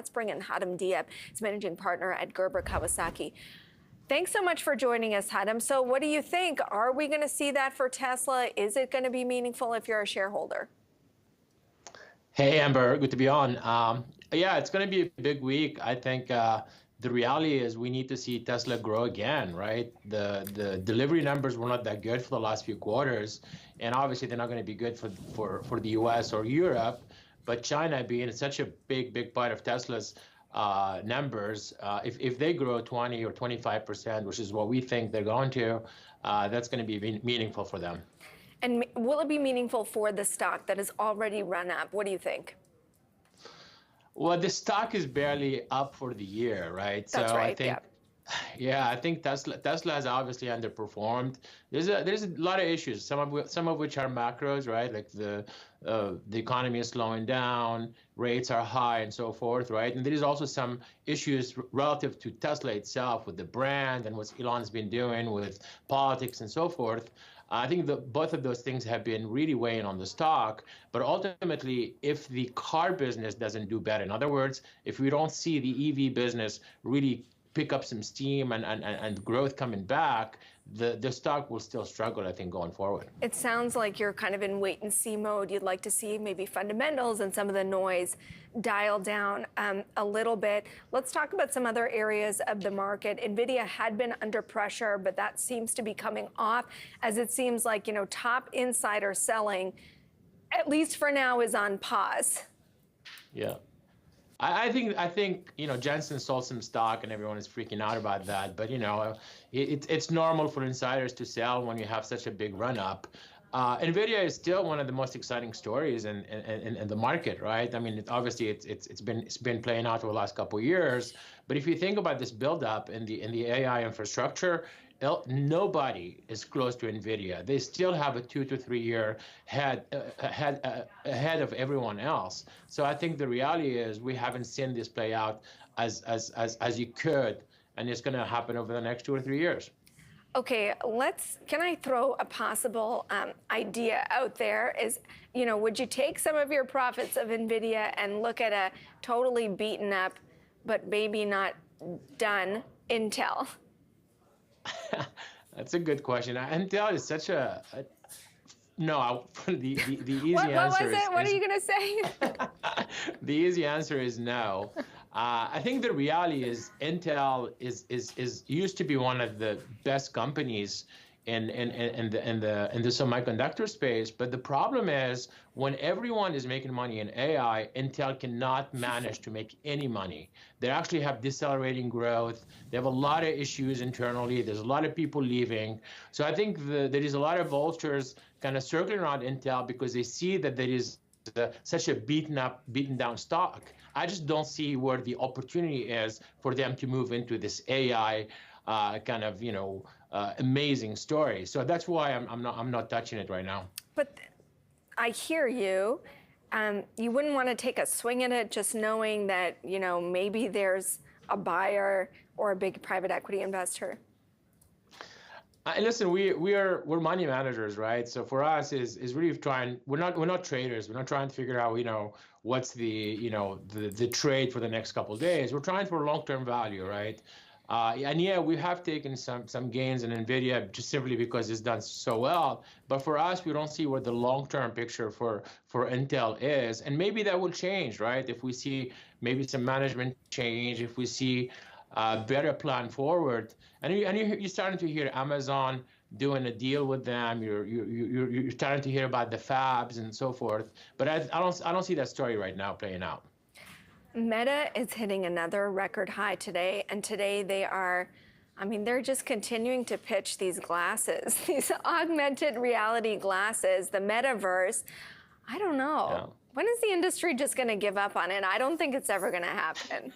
Let's bring in Hatem Dhiab. He's managing partner at Gerber Kawasaki. Thanks so much for joining us, Hatem. So what do you think? Are we going to see that for Tesla? Is it going to be meaningful if you're a shareholder? Hey, Amber, good to be on. Yeah, it's going to be a big week. I think the reality is we need to see Tesla grow again, right? The delivery numbers were not that good for the last few quarters, and obviously they're not going to be good for the US or Europe. But China being such a big part of Tesla's numbers, if they grow 20 or 25%, which is what we think they're going to, that's going to be meaningful for them. And will it be meaningful for the stock that has already run up? What do you think? Well, the stock is barely up for the year, right? That's so right, I think, yeah, I think Tesla has obviously underperformed. There's a lot of issues, some of which are macros, right? Like the economy is slowing down, rates are high, and so forth, right? And there is also some issues relative to Tesla itself with the brand and what Elon's been doing with politics and so forth. I think both of those things have been really weighing on the stock. But ultimately, if the car business doesn't do better, in other words, if we don't see the EV business really pick up some steam and growth coming back, the stock will still struggle, I think, going forward. It sounds like you're kind of in wait and see mode. You'd like to see maybe fundamentals and some of the noise dial down a little bit. Let's talk about some other areas of the market. NVIDIA had been under pressure, but that seems to be coming off, as it seems like, top insider selling, at least for now, is on pause. Yeah. I think Jensen sold some stock and everyone is freaking out about that. But it's normal for insiders to sell when you have such a big run up. NVIDIA is still one of the most exciting stories in the market, right? I mean, obviously it's been playing out over the last couple of years. But if you think about this buildup in the AI infrastructure, nobody is close to NVIDIA. They still have a 2 to 3 year ahead of everyone else. So I think the reality is we haven't seen this play out as you could, and it's going to happen over the next 2 or 3 years. Okay, can I throw a possible idea out there? Is, would you take some of your profits of NVIDIA and look at a totally beaten up, but maybe not done Intel? That's a good question. Intel is such no. The easy what answer was it? What are you going to say? The easy answer is no. I think the reality is Intel is used to be one of the best companies in the semiconductor space, but the problem is when everyone is making money in AI, Intel cannot manage to make any money. They actually have decelerating growth. They have a lot of issues internally. There's a lot of people leaving. So I think there is a lot of vultures kind of circling around Intel because they see that there is such a beaten down stock. I just don't see where the opportunity is for them to move into this AI kind of amazing story. So that's why I'm not touching it right now. But I hear you. You wouldn't want to take a swing at it, just knowing that maybe there's a buyer or a big private equity investor. Listen, we're money managers, right? So for us is really trying. We're not traders. We're not trying to figure out what's the trade for the next couple of days. We're trying for long-term value, right? And yeah, we have taken some gains in NVIDIA just simply because it's done so well. But for us, we don't see what the long-term picture for Intel is. And maybe that will change, right? If we see maybe some management change, if we see a better plan forward. And you're starting to hear Amazon doing a deal with them. You're starting to hear about the fabs and so forth. But I don't see that story right now playing out. Meta is hitting another record high today, and today they're just continuing to pitch these glasses, these augmented reality glasses, the metaverse. I don't know. Yeah. When is the industry just going to give up on it? I don't think it's ever going to happen.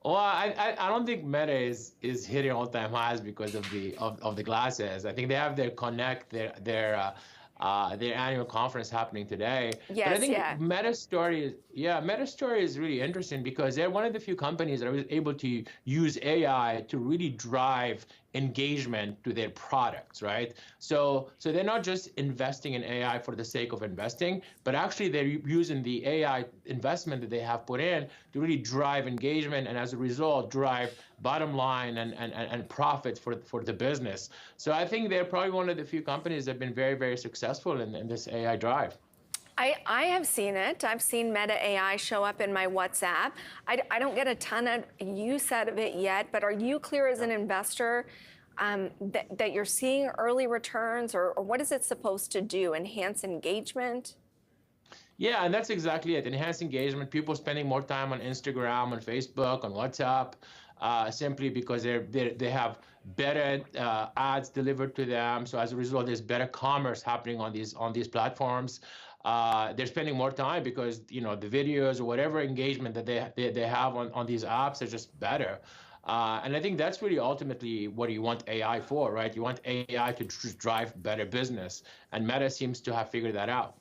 Well, I don't think Meta is hitting all-time highs because of the glasses. I think they have their Connect, their annual conference happening today. Yes, but I think Meta's story is really interesting because they're one of the few companies that are able to use AI to really drive engagement to their products, right? So they're not just investing in AI for the sake of investing, but actually they're using the AI investment that they have put in to really drive engagement, and as a result, drive bottom line and profits for the business. So I think they're probably one of the few companies that have been very, very successful in this AI drive. I have seen it. I've seen Meta AI show up in my WhatsApp. I don't get a ton of use out of it yet, but are you clear as an investor that you're seeing early returns, or what is it supposed to do? Enhance engagement? Yeah, and that's exactly it. Enhance engagement, people spending more time on Instagram, on Facebook, on WhatsApp, simply because they have better ads delivered to them. So as a result, there's better commerce happening on these platforms. They're spending more time because the videos or whatever engagement that they have on these apps are just better. And I think that's really ultimately what you want AI for, right? You want AI to drive better business, and Meta seems to have figured that out.